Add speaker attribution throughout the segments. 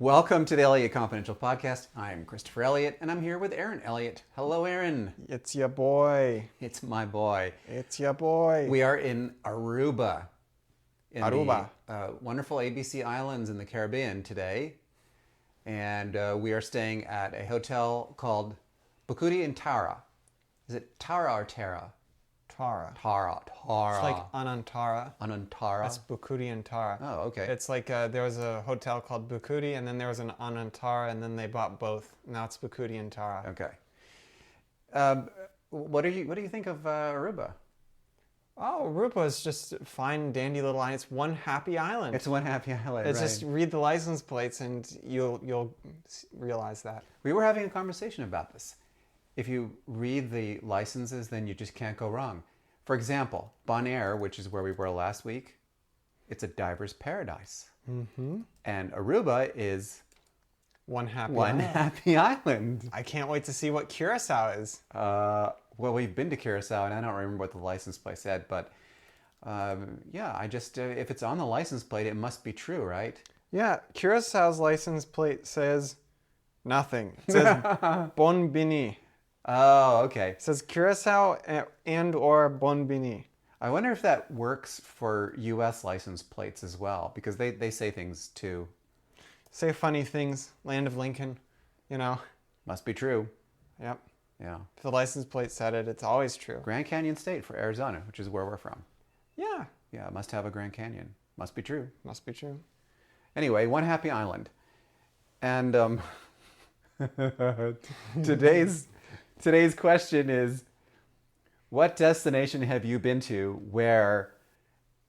Speaker 1: Welcome to the Aruba Confidential podcast. I'm Christopher Elliott, and I'm here with Aaron Elliott. Hello, Aaron.
Speaker 2: It's your boy.
Speaker 1: It's my boy.
Speaker 2: It's your boy.
Speaker 1: We are in Aruba. In
Speaker 2: Aruba.
Speaker 1: The wonderful ABC Islands in the Caribbean today. And we are staying at a hotel called Bukudi and Tara. Is it Tara or Tara?
Speaker 2: Tara.
Speaker 1: Tara.
Speaker 2: It's like Anantara.
Speaker 1: Anantara.
Speaker 2: That's Bukudi and Tara.
Speaker 1: Oh, okay.
Speaker 2: It's like there was a hotel called Bukudi, and then there was an Anantara, and then they bought both. Now it's Bukudi and Tara.
Speaker 1: Okay. What do you think of Aruba?
Speaker 2: Oh, Aruba is just a fine, dandy little island. It's one happy island.
Speaker 1: It's one happy island,
Speaker 2: It's
Speaker 1: right?
Speaker 2: just read the license plates, and you'll realize that.
Speaker 1: We were having a conversation about this. If you read the licenses, then you just can't go wrong. For example, Bonaire, which is where we were last week, it's a diver's paradise. Mm-hmm. And Aruba is
Speaker 2: one happy
Speaker 1: island.
Speaker 2: I can't wait to see what Curacao is.
Speaker 1: Well, we've been to Curacao, and I don't remember what the license plate said, but I just, if it's on the license plate, it must be true, right?
Speaker 2: Yeah, Curaçao's license plate says nothing. It says Bonbini.
Speaker 1: Oh, okay.
Speaker 2: It says Curacao and or Bonbini.
Speaker 1: I wonder if that works for U.S. license plates as well, because they say things too.
Speaker 2: Say funny things, land of Lincoln, you know.
Speaker 1: Must be true.
Speaker 2: Yep.
Speaker 1: Yeah.
Speaker 2: If the license plate said it, it's always true.
Speaker 1: Grand Canyon State for Arizona, which is where we're from.
Speaker 2: Yeah.
Speaker 1: Yeah, it must have a Grand Canyon. Must be true.
Speaker 2: Must be true.
Speaker 1: Anyway, one happy island. And today's question is, what destination have you been to where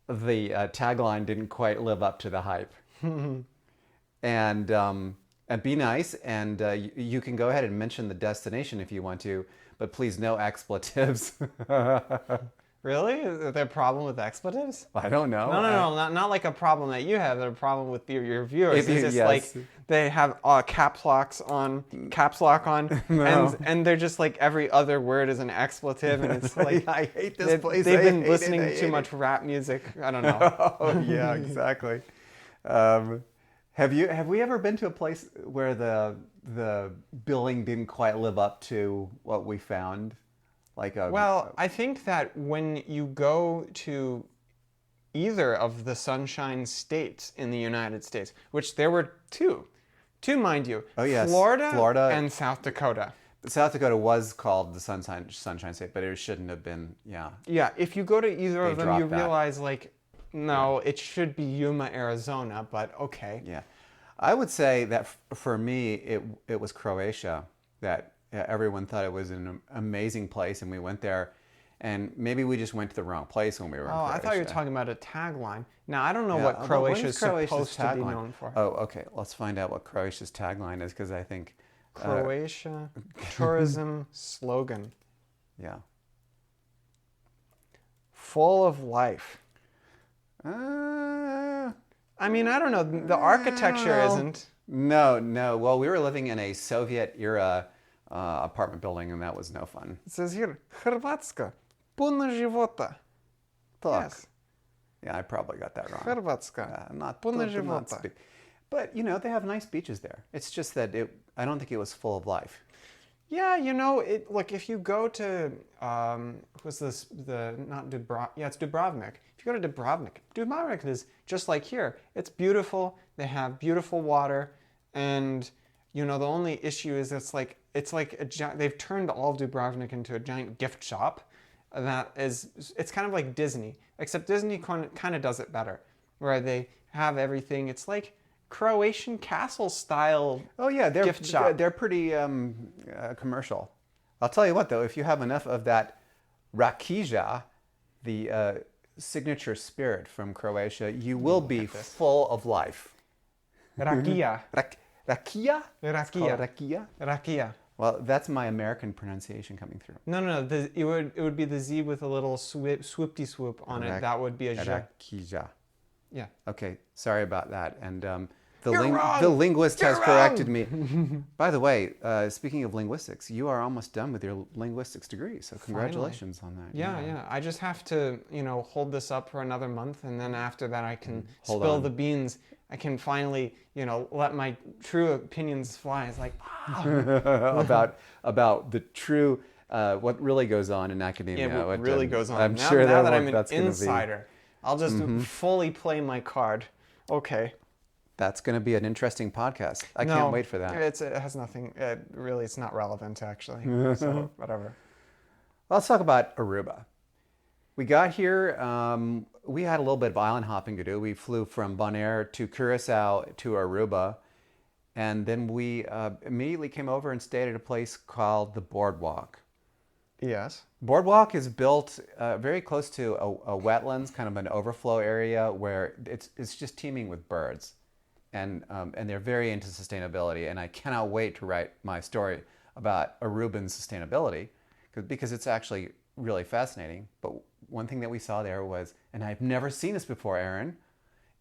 Speaker 1: the tagline didn't quite live up to the hype? And be nice, and you can go ahead and mention the destination if you want to, but please no expletives.
Speaker 2: Really? Is there a problem with expletives?
Speaker 1: I don't know.
Speaker 2: No, not like a problem that you have, but a problem with your viewers. It's just
Speaker 1: yes.
Speaker 2: like they have caps lock on,
Speaker 1: No.
Speaker 2: and they're just like every other word is an expletive, and it's like
Speaker 1: I hate this place.
Speaker 2: They've been listening too much rap music. I don't know.
Speaker 1: Oh yeah, exactly. Have we ever been to a place where the billing didn't quite live up to what we found?
Speaker 2: I think that when you go to either of the Sunshine States in the United States, which there were two mind you,
Speaker 1: oh, yes.
Speaker 2: Florida and South Dakota.
Speaker 1: South Dakota was called the Sunshine State, but it shouldn't have been. Yeah.
Speaker 2: Yeah, if you go to either of them, you
Speaker 1: that.
Speaker 2: realize no, it should be Yuma, Arizona, but okay.
Speaker 1: Yeah, I would say that for me, it was Croatia that. Everyone thought it was an amazing place, and we went there, and maybe we just went to the wrong place when we were in Croatia.
Speaker 2: I thought you were talking about a tagline. Now, I don't know what Croatia is supposed to be known for.
Speaker 1: Oh, okay. Let's find out what Croatia's tagline is, because I think...
Speaker 2: Croatia tourism slogan.
Speaker 1: Yeah.
Speaker 2: Full of life.
Speaker 1: I
Speaker 2: mean, I don't know. The architecture isn't.
Speaker 1: No. Well, we were living in a Soviet-era... apartment building, and that was no fun.
Speaker 2: It says here, Hrvatska, puna života.
Speaker 1: Yes. Yeah, I probably got that wrong.
Speaker 2: Hrvatska,
Speaker 1: not
Speaker 2: puna života.
Speaker 1: But, they have nice beaches there. It's just that I don't think it was full of life.
Speaker 2: Yeah, look, if you go to, what's this, it's Dubrovnik. If you go to Dubrovnik is just like here. It's beautiful, they have beautiful water, and, the only issue is they've turned all of Dubrovnik into a giant gift shop. It's kind of like Disney, except Disney kind of does it better, where they have everything. It's like Croatian castle style.
Speaker 1: Oh yeah,
Speaker 2: gift shop.
Speaker 1: They're pretty commercial. I'll tell you what though, if you have enough of that rakija, the signature spirit from Croatia, you will be full of life.
Speaker 2: Rakija.
Speaker 1: Rakia?
Speaker 2: Rakia.
Speaker 1: Rakia. Well, that's my American pronunciation coming through.
Speaker 2: No. It would be the Z with a little swoopty swoop on it. That would be a J.
Speaker 1: Rakija.
Speaker 2: Yeah.
Speaker 1: Okay. Sorry about that. And
Speaker 2: the
Speaker 1: linguist has corrected me. By the way, speaking of linguistics, you are almost done with your linguistics degree. So congratulations on that.
Speaker 2: Yeah. I just have to, hold this up for another month, and then after that I can spill the beans I can finally, let my true opinions fly. It's like,
Speaker 1: about the true what really goes on in academia.
Speaker 2: yeah, what really goes on.
Speaker 1: I'm
Speaker 2: now,
Speaker 1: sure
Speaker 2: now
Speaker 1: that
Speaker 2: I'm an
Speaker 1: that's going to be.
Speaker 2: insider, I'll just fully play my card. Okay.
Speaker 1: That's going to be an interesting podcast. I
Speaker 2: No,
Speaker 1: can't wait for that.
Speaker 2: it has nothing. It's not relevant actually. So whatever.
Speaker 1: Let's talk about Aruba. We got here. We had a little bit of island hopping to do. We flew from Bonaire to Curacao to Aruba, and then we immediately came over and stayed at a place called the Boardwalk.
Speaker 2: Yes.
Speaker 1: Boardwalk is built very close to a wetlands, kind of an overflow area where it's just teeming with birds, and they're very into sustainability. And I cannot wait to write my story about Aruban sustainability because it's actually really fascinating. But one thing that we saw there was, and I've never seen this before, Aaron,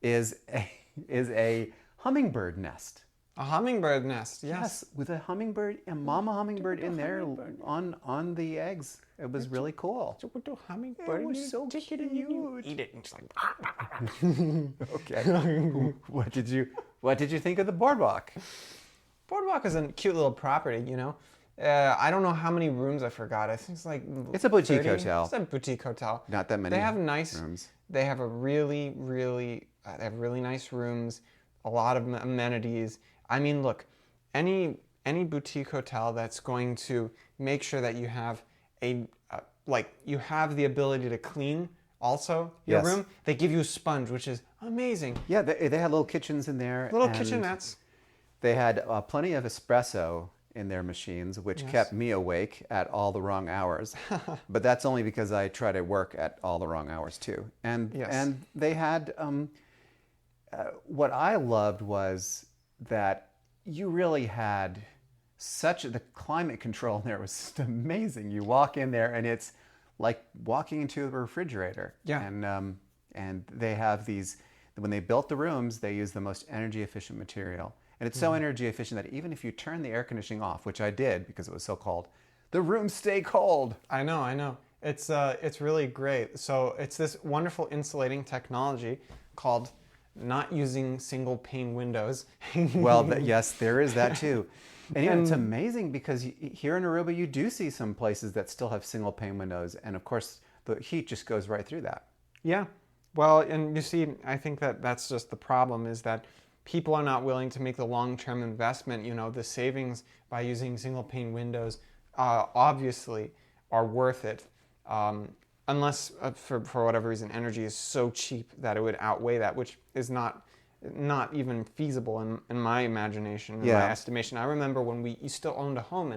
Speaker 1: is a hummingbird nest.
Speaker 2: A hummingbird nest,
Speaker 1: Yes, with a hummingbird, a mama hummingbird in there on the eggs. It was really cool.
Speaker 2: Hummingbird,
Speaker 1: it was so cute.
Speaker 2: Eat it. And just like,
Speaker 1: Okay. What did you think of the Boardwalk?
Speaker 2: Boardwalk is a cute little property, I don't know how many rooms I forgot. I think it's like
Speaker 1: It's a boutique
Speaker 2: 30.
Speaker 1: hotel.
Speaker 2: It's a boutique hotel.
Speaker 1: Not that many.
Speaker 2: They have nice
Speaker 1: rooms.
Speaker 2: They have really nice rooms, a lot of amenities. I mean, look, any boutique hotel that's going to make sure that you have you have the ability to clean also your
Speaker 1: Yes.
Speaker 2: room. They give you a sponge, which is amazing.
Speaker 1: Yeah, they had little kitchens in there.
Speaker 2: Little
Speaker 1: and
Speaker 2: kitchenettes.
Speaker 1: They had plenty of espresso in their machines, which kept me awake at all the wrong hours. But that's only because I try to work at all the wrong hours too. And they had what I loved was that you really had the climate control in there was just amazing. You walk in there and it's like walking into a refrigerator.
Speaker 2: Yeah.
Speaker 1: And they have these, when they built the rooms, they used the most energy efficient material. And it's so energy efficient that even if you turn the air conditioning off, which I did because it was so cold, the rooms stay cold.
Speaker 2: I know. It's really great. So it's this wonderful insulating technology called not using single pane windows.
Speaker 1: Well, yes, there is that too. And it's amazing because here in Aruba, you do see some places that still have single pane windows. And of course, the heat just goes right through that.
Speaker 2: Yeah. Well, and you see, I think that's just the problem is that people are not willing to make the long-term investment. The savings by using single pane windows obviously are worth it. Unless for whatever reason energy is so cheap that it would outweigh that, which is not even feasible in my imagination, in my estimation. I remember when you still owned a home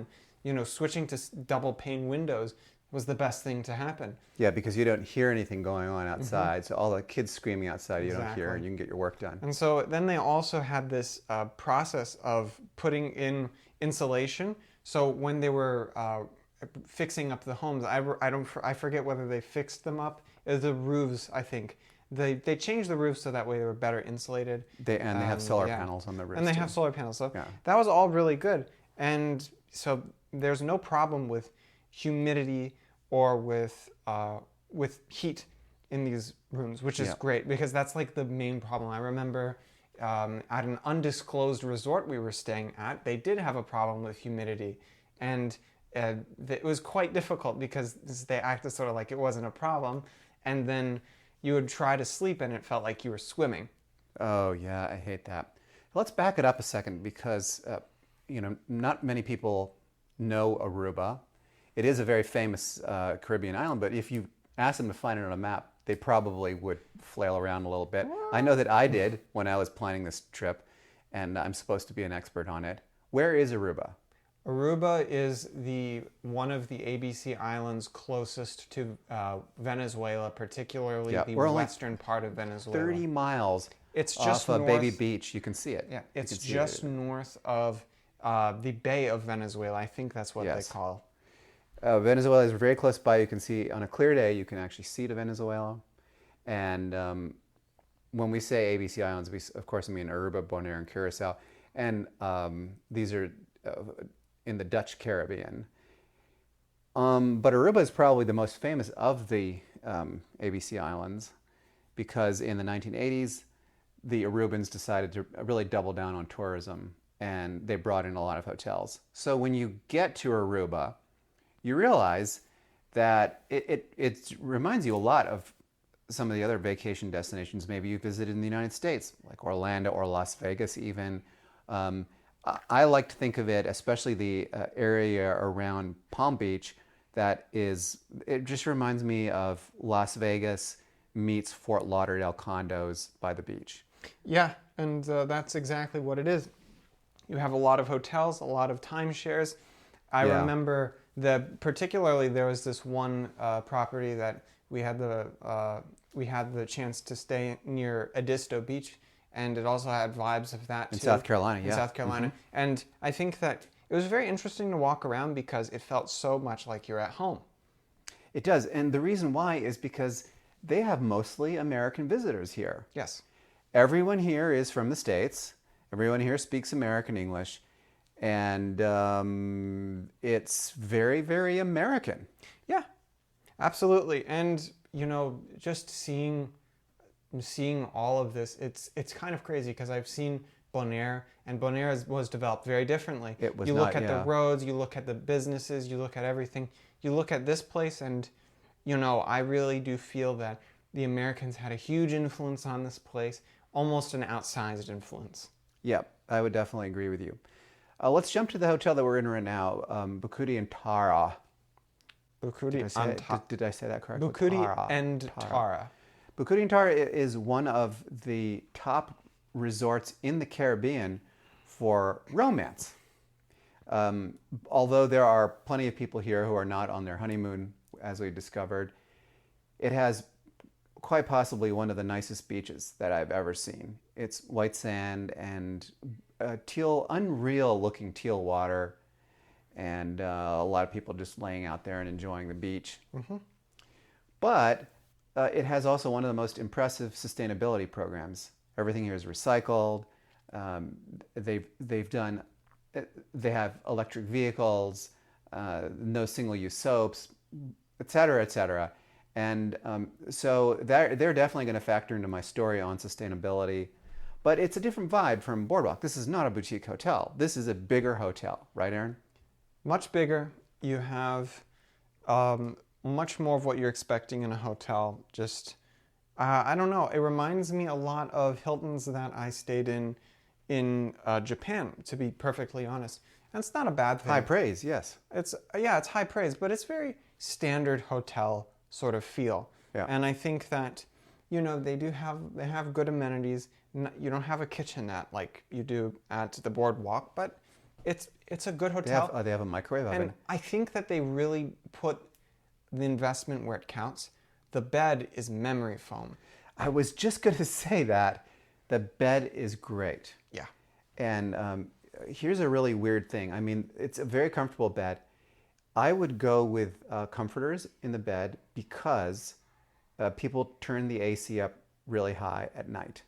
Speaker 2: and switching to double pane windows was the best thing to happen.
Speaker 1: Yeah, because you don't hear anything going on outside. So all the kids screaming outside, you don't hear, and you can get your work done.
Speaker 2: And so then they also had this process of putting in insulation. So when they were fixing up the homes, I forget whether they fixed them up. The roofs, I think. They changed the roofs so that way they were better insulated.
Speaker 1: They have solar panels on the roofs.
Speaker 2: And they have solar panels. So that was all really good. And so there's no problem with humidity or with heat in these rooms, which is great because that's like the main problem. I remember at an undisclosed resort we were staying at, they did have a problem with humidity. And it was quite difficult because they acted sort of like it wasn't a problem. And then you would try to sleep and it felt like you were swimming.
Speaker 1: Oh, yeah, I hate that. Let's back it up a second because, not many people know Aruba. It is a very famous Caribbean island, but if you ask them to find it on a map, they probably would flail around a little bit. I know that I did when I was planning this trip, and I'm supposed to be an expert on it. Where is Aruba?
Speaker 2: Aruba is one of the ABC islands closest to Venezuela, particularly the western part of Venezuela.
Speaker 1: 30 miles
Speaker 2: it's just
Speaker 1: off of Baby Beach. You can see it.
Speaker 2: Yeah, it's just north of the Bay of Venezuela. I think that's what they call.
Speaker 1: Venezuela is very close by. You can see on a clear day, you can actually see to Venezuela. And when we say ABC islands, we of course mean Aruba, Bonaire, and Curacao. And these are in the Dutch Caribbean. But Aruba is probably the most famous of the ABC islands because in the 1980s, the Arubans decided to really double down on tourism, and they brought in a lot of hotels. So when you get to Aruba, you realize that it reminds you a lot of some of the other vacation destinations maybe you visited in the United States, like Orlando or Las Vegas even. I like to think of it, especially the area around Palm Beach, it just reminds me of Las Vegas meets Fort Lauderdale condos by the beach.
Speaker 2: Yeah, and that's exactly what it is. You have a lot of hotels, a lot of timeshares. I remember particularly there was this one property that we had the chance to stay near Edisto Beach, and it also had vibes of that
Speaker 1: In
Speaker 2: too.
Speaker 1: South Carolina, yeah.
Speaker 2: In South Carolina. Mm-hmm. And I think that it was very interesting to walk around because it felt so much like you're at home.
Speaker 1: It does, and the reason why is because they have mostly American visitors here.
Speaker 2: Yes.
Speaker 1: Everyone here is from the States. Everyone here speaks American English, and it's very, very American.
Speaker 2: Yeah, absolutely. And just seeing all of this, it's kind of crazy because I've seen Bonaire, and Bonaire was developed very differently.
Speaker 1: It was
Speaker 2: you look
Speaker 1: not,
Speaker 2: at the roads, you look at the businesses, you look at everything. You look at this place, and I really do feel that the Americans had a huge influence on this place, almost an outsized influence.
Speaker 1: Yeah, I would definitely agree with you. Let's jump to the hotel that we're in right now, Bukudi and Tara. Did I say that correctly?
Speaker 2: Bukudi and Tara.
Speaker 1: Bukudi and Tara is one of the top resorts in the Caribbean for romance. Although there are plenty of people here who are not on their honeymoon, as we discovered, it has quite possibly one of the nicest beaches that I've ever seen. It's white sand and unreal looking teal water, and a lot of people just laying out there and enjoying the beach. Mm-hmm. But it has also one of the most impressive sustainability programs. Everything here is recycled. They have electric vehicles, no single-use soaps, et cetera, et cetera. And so they're definitely going to factor into my story on sustainability. But it's a different vibe from Boardwalk. This is not a boutique hotel. This is a bigger hotel. Right, Aaron?
Speaker 2: Much bigger. You have much more of what you're expecting in a hotel. Just, I don't know. It reminds me a lot of Hiltons that I stayed in Japan, to be perfectly honest. And it's not a bad thing.
Speaker 1: High praise, yes.
Speaker 2: It's high praise, but it's very standard hotel sort of feel.
Speaker 1: Yeah.
Speaker 2: And I think that, they have good amenities. You don't have a kitchenette like you do at the Boardwalk, but it's a good hotel.
Speaker 1: They have a microwave oven.
Speaker 2: And I think that they really put the investment where it counts. The bed is memory foam.
Speaker 1: I was just going to say that. The bed is great.
Speaker 2: Yeah.
Speaker 1: And here's a really weird thing. I mean, it's a very comfortable bed. I would go with comforters in the bed because people turn the AC up really high at night.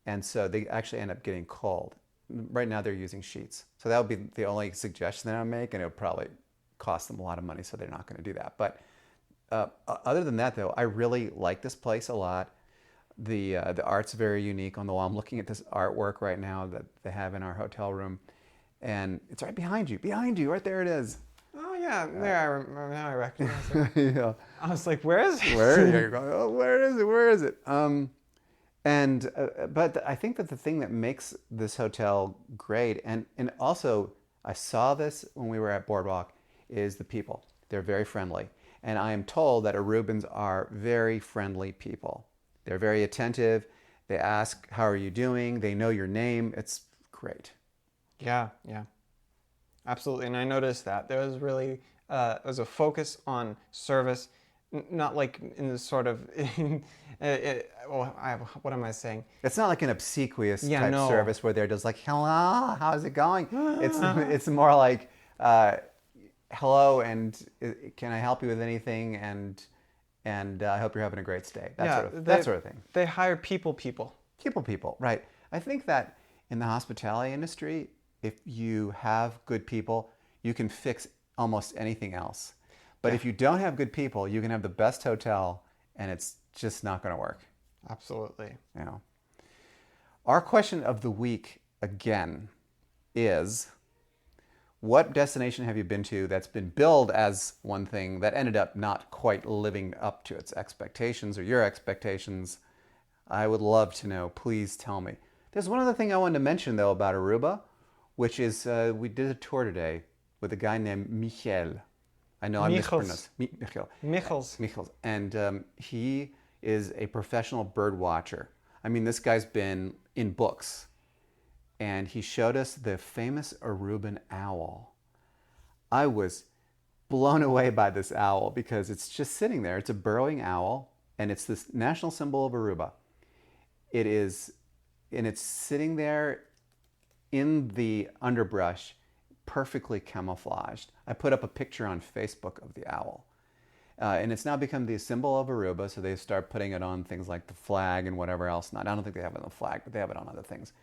Speaker 1: And so they actually end up getting cold. Right now they're using sheets. So that would be the only suggestion that I make, and it would probably cost them a lot of money, so they're not going to do that. But other than that, though, I really like this place a lot. The art's very unique on the wall. I'm looking at this artwork right now that they have in our hotel room, and it's right behind you. Behind you, right there it is.
Speaker 2: Oh yeah, there. Now I recognize it.
Speaker 1: Yeah.
Speaker 2: I was like, where is it?
Speaker 1: Where? You're going, oh, where is it? Where is it? But I think that the thing that makes this hotel great, and also I saw this when we were at Boardwalk, is the people. They're very friendly, and I am told that Arubans are very friendly people. They're very attentive. They ask, how are you doing? They know your name. It's great.
Speaker 2: Yeah. Absolutely. And I noticed that there was really was a focus on service, not like in the sort of, what am I saying?
Speaker 1: It's not like an obsequious type service where they're just like, hello, how's it going? It's more like, hello, and can I help you with anything? And I hope you're having a great stay. That sort of thing.
Speaker 2: They hire people.
Speaker 1: People, right. I think that in the hospitality industry, if you have good people, you can fix almost anything else. But if you don't have good people, you can have the best hotel, and it's just not going to work.
Speaker 2: Absolutely.
Speaker 1: Our question of the week again is, what destination have you been to that's been billed as one thing that ended up not quite living up to its expectations or your expectations? I would love to know. Please tell me. There's one other thing I wanted to mention, though, about Aruba, which is we did a tour today with a guy named Michel. I know I mispronounced. Michels. And he is a professional bird watcher. I mean, this guy's been in books. And he showed us the famous Aruban owl. I was blown away by this owl because it's just sitting there. It's a burrowing owl, and it's this national symbol of Aruba. It is, and it's sitting there in the underbrush, perfectly camouflaged. I put up a picture on Facebook of the owl. And it's now become the symbol of Aruba, so they start putting it on things like the flag and whatever else. Not, I don't think they have it on the flag, but they have it on other things.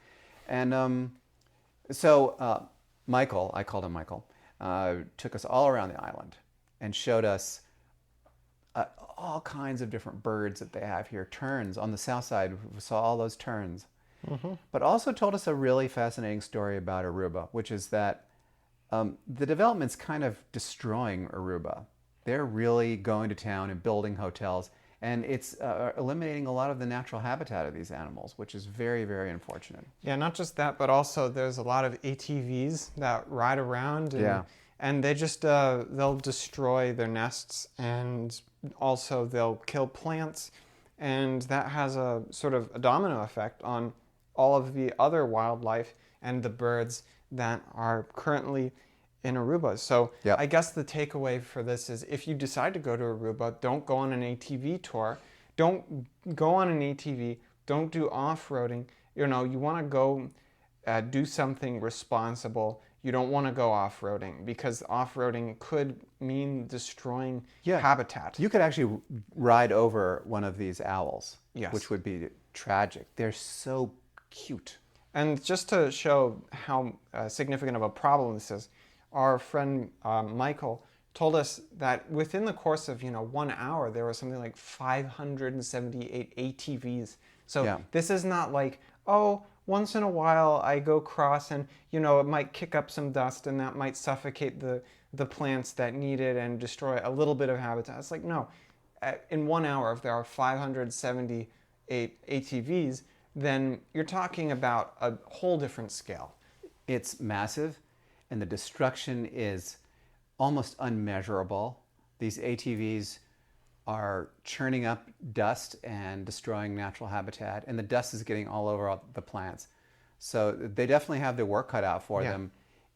Speaker 1: And so Michael, I called him Michael, took us all around the island and showed us all kinds of different birds that they have here. Terns on the south side, we saw all those terns. Mm-hmm. But also told us a really fascinating story about Aruba, which is that the development's kind of destroying Aruba. They're really going to town and building hotels, and it's eliminating a lot of the natural habitat of these animals, which is very, very unfortunate.
Speaker 2: Yeah, not just that, but also there's a lot of ATVs that ride around, and they just, they'll destroy their nests, and also they'll kill plants, and that has a sort of a domino effect on all of the other wildlife and the birds that are currently in Aruba. So I guess the takeaway for this is, if you decide to go to Aruba, don't go on an ATV tour. Don't go on an ATV. Don't do off-roading. You know, you want to go do something responsible. You don't want to go off-roading, because off-roading could mean destroying habitat.
Speaker 1: You could actually ride over one of these owls,
Speaker 2: yes,
Speaker 1: which would be tragic. They're so cute.
Speaker 2: And just to show how significant of a problem this is, our friend Michael told us that within the course of 1 hour, there was something like 578 ATVs. So this is not like, oh, once in a while I go cross and it might kick up some dust and that might suffocate the plants that need it and destroy a little bit of habitat. It's like, no, in 1 hour, if there are 578 ATVs, then you're talking about a whole different scale.
Speaker 1: It's massive, and the destruction is almost unmeasurable. These ATVs are churning up dust and destroying natural habitat, and the dust is getting all over the plants. So they definitely have their work cut out for them.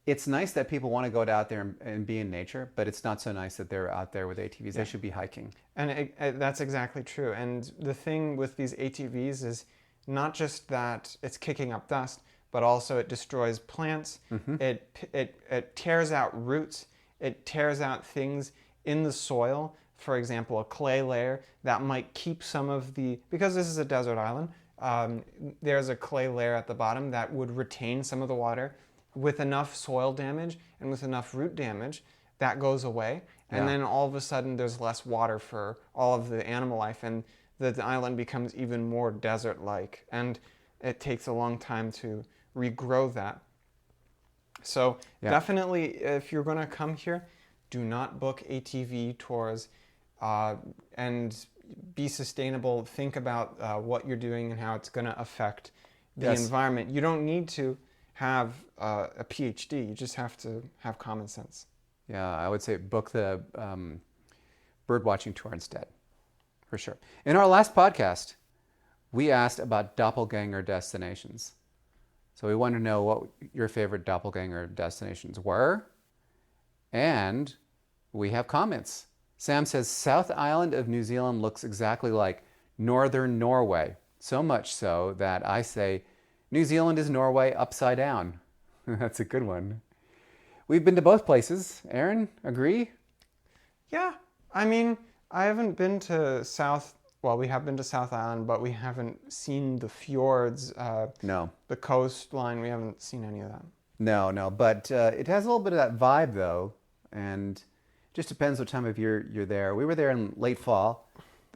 Speaker 1: It's nice that people want to go out there and be in nature, but it's not so nice that they're out there with ATVs. They should be hiking. And
Speaker 2: that's exactly true. And the thing with these ATVs is not just that it's kicking up dust, but also it destroys plants. Mm-hmm. It tears out roots. It tears out things in the soil. For example, a clay layer that might keep some of because this is a desert island, there's a clay layer at the bottom that would retain some of the water. With enough soil damage and with enough root damage, that goes away. And then all of a sudden there's less water for all of the animal life, and the island becomes even more desert-like. And it takes a long time to regrow that. So definitely, if you're going to come here, do not book ATV tours, and be sustainable. Think about what you're doing and how it's going to affect the environment. You don't need to have a PhD. You just have to have common sense.
Speaker 1: Yeah, I would say book the birdwatching tour instead, for sure. In our last podcast, we asked about doppelganger destinations. So we wanted to know what your favorite doppelganger destinations were. And we have comments. Sam says, South Island of New Zealand looks exactly like northern Norway. So much so that I say, New Zealand is Norway upside down. That's a good one. We've been to both places. Aaron, agree?
Speaker 2: Yeah. I mean, I haven't been to we have been to South Island, but we haven't seen the fjords,
Speaker 1: no.
Speaker 2: The coastline. We haven't seen any of that.
Speaker 1: No. But it has a little bit of that vibe, though. And it just depends what time of year you're there. We were there in late fall,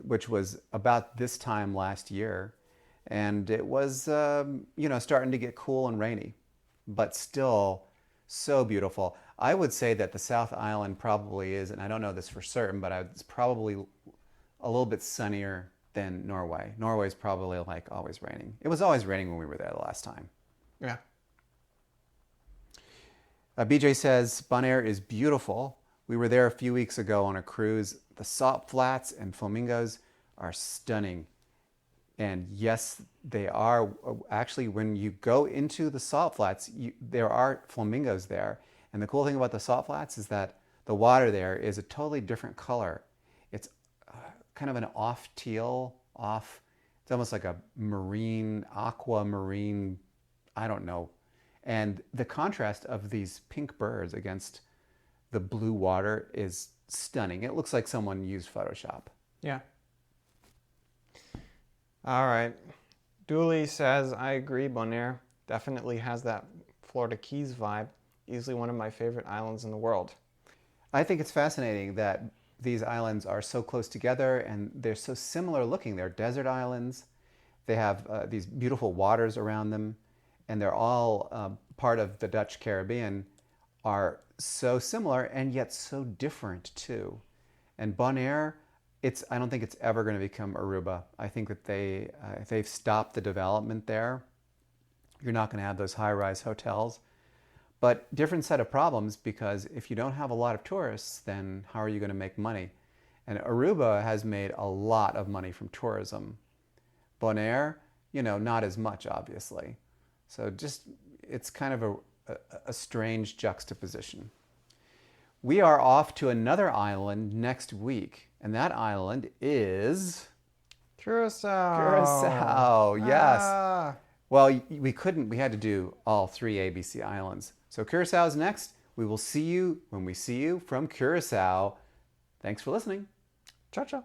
Speaker 1: which was about this time last year. And it was, starting to get cool and rainy, but still so beautiful. I would say that the South Island probably is, and I don't know this for certain, but it's probably a little bit sunnier than Norway. Norway's probably like always raining. It was always raining when we were there the last time.
Speaker 2: Yeah.
Speaker 1: BJ says, Bonaire is beautiful. We were there a few weeks ago on a cruise. The salt flats and flamingos are stunning. And yes, they are. Actually, when you go into the salt flats, there are flamingos there. And the cool thing about the salt flats is that the water there is a totally different color. It's kind of an off teal, it's almost like a aquamarine, I don't know. And the contrast of these pink birds against the blue water is stunning. It looks like someone used Photoshop.
Speaker 2: Yeah. All right. Dooley says, I agree, Bonaire definitely has that Florida Keys vibe. Easily one of my favorite islands in the world.
Speaker 1: I think it's fascinating that these islands are so close together and they're so similar looking. They're desert islands. They have these beautiful waters around them, and they're all part of the Dutch Caribbean, are so similar and yet so different too. And Bonaire, I don't think it's ever going to become Aruba. I think that if they've stopped the development there, you're not going to have those high-rise hotels. But different set of problems, because if you don't have a lot of tourists, then how are you going to make money? And Aruba has made a lot of money from tourism. Bonaire, not as much, obviously. So it's kind of a strange juxtaposition. We are off to another island next week, and that island is
Speaker 2: Curacao.
Speaker 1: Curacao, yes. Well, we had to do all 3 ABC islands. So Curaçao's next. We will see you when we see you from Curacao. Thanks for listening.
Speaker 2: Ciao, ciao.